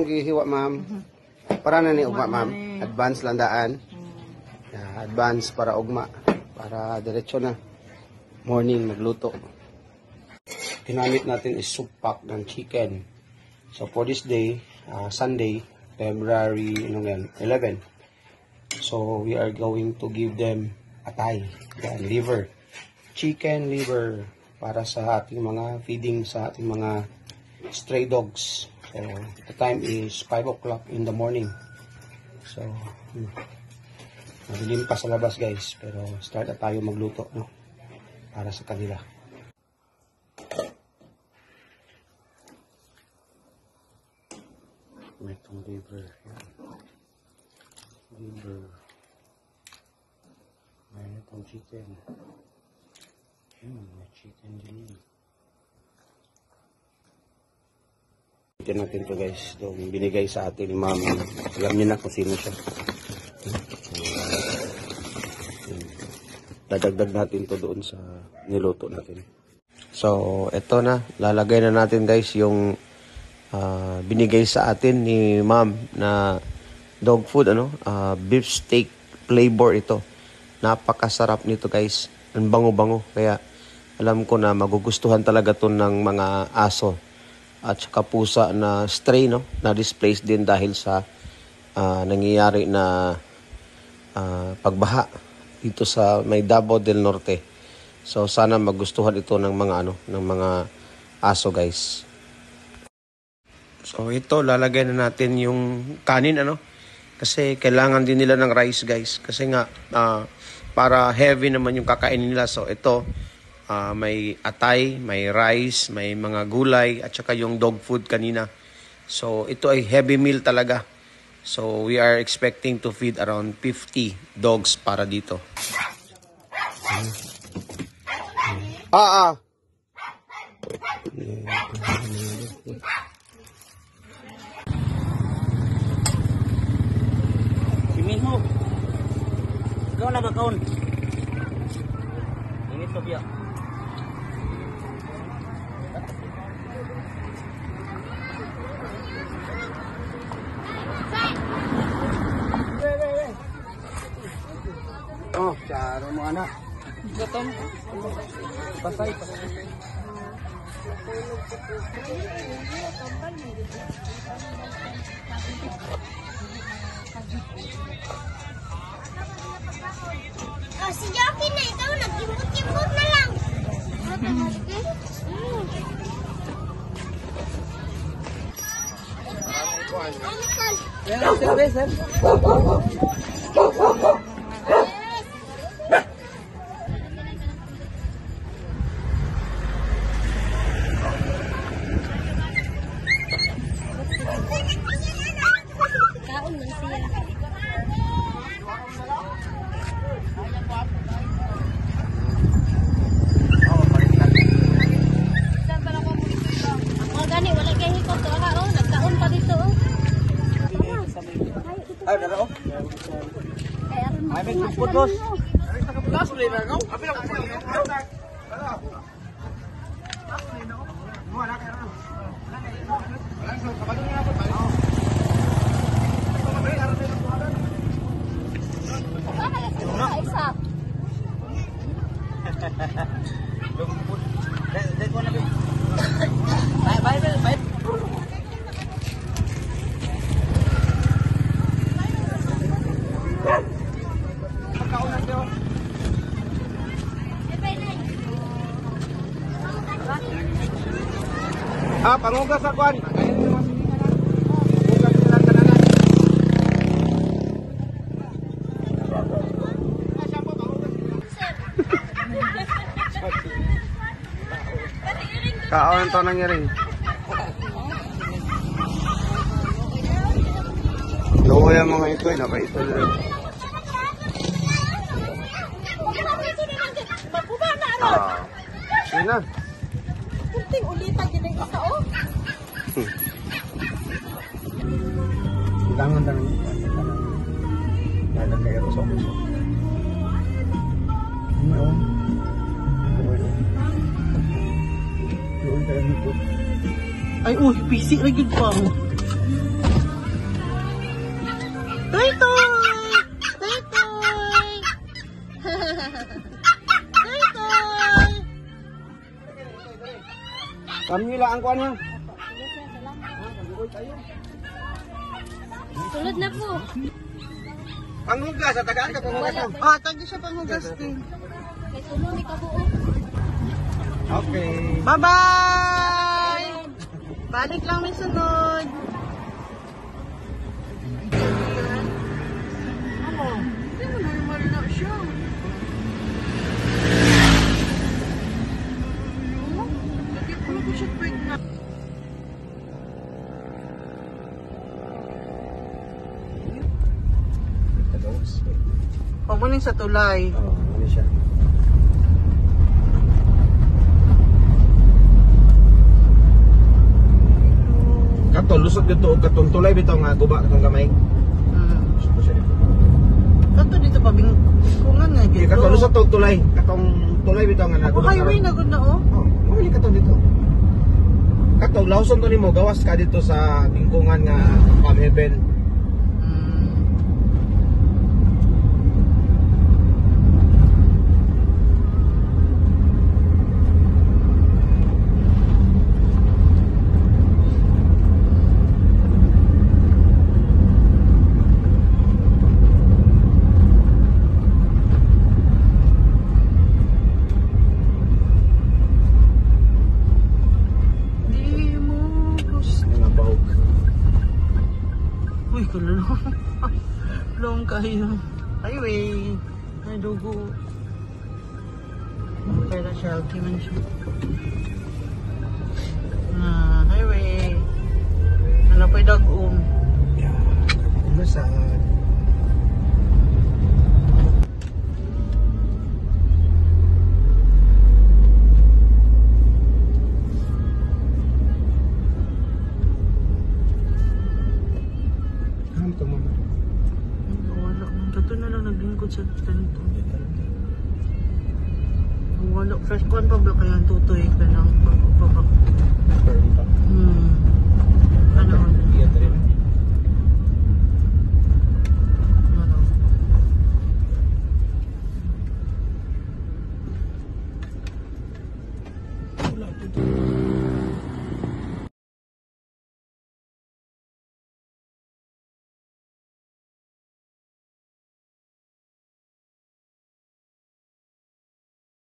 Gihiwa ma'am. Para na ni ugma ma'am. Advance lang daan. Advance para ugma. Para diretso na. Morning magluto. Ginamit natin is soup pack ng chicken. So for this day, Sunday, February 11. So we are going to give them atay. Liver. Chicken liver. Para sa ating mga feeding sa ating mga stray dogs. So, the time is 5 o'clock in the morning. So, madilim pa sa labas guys. Pero start na tayo magluto, no? Para sa kanila. May itong liver. Liver. May itong chicken. May chicken din. Ito natin to guys. Ito binigay sa atin ni ma'am. Alam niyo na kung sino siya. Dadagdag natin to doon sa niluto natin. So, ito na. Lalagay na natin guys yung binigay sa atin ni ma'am na dog food. Beef steak flavor ito. Napakasarap nito guys. Ang bango-bango. Kaya alam ko na magugustuhan talaga to ng mga aso. At saka pusa na stray, no? Na-displace din dahil sa nangyayari na pagbaha dito sa may Davao del Norte. So sana magustuhan ito ng mga ng mga aso, guys. So ito lalagay na natin yung kanin, kasi kailangan din nila ng rice, guys. Kasi nga para heavy naman yung kakainin nila. So ito may atay, may rice, may mga gulay, at saka yung dog food kanina. So, ito ay heavy meal talaga. So, we are expecting to feed around 50 dogs para dito. Simin mo. Ikaw na ba kaon? Ingit ko biya. Oh, charo mo anak. Gatom. Pasay. Si Jockey na ikaw, nagkimbot-kimbot na lang. Kaon lang siya. Gani wala kay hikot to ha nagkaon pa dito Ay daro. Ay may putos. Putos ulit na no? Abi na putos. Bye. Pangugas sa kwan. Kaon to nangyari. Luya mga ito ay napa ito. Sina? Kunting ulitan din ang isa Kailangan lang dalang kayo sa puso. Ay, pisik lagi pa. Kami lang ang kuan ha. Tulad na po. Panghugas, sa tagaan ka panghugas. Ah, tagi siya panghugas din. Kay tulo ni kabuo. Okay. Bye-bye! Balik lang may sunod. Ano? Hindi mo normal na siya. Lagi pala ko siya pregnant. Pamunin sa tulay. Oh, ano siya? Kato lusot dito og katong tulay bitaw nga guba katong gamay. Lusot ko siya dito. Kanto dito pa bingkungan nga Di gito. kato lusot og tulay, katong tulay bitaw nga Ako naguba. highway na gud na oh. Oh, muli kato dito. Kato lawson to nimo gawas ka dito sa bingkungan nga Palm Heaven. Di mo gusto. Nga bahog. Uy, kalulong. Long kayo. Highway. Ay, dugo. Kaya shelty man siya. Highway. Ano pa yung dag-um? Masad. Ito mo. Wala. Dato na lang naglingkod sa ganito. Wala. Fresh corn pa ba kaya ang tutoy ka ng pagbabak? Ano? Iya tadi. Ano? Wala dito.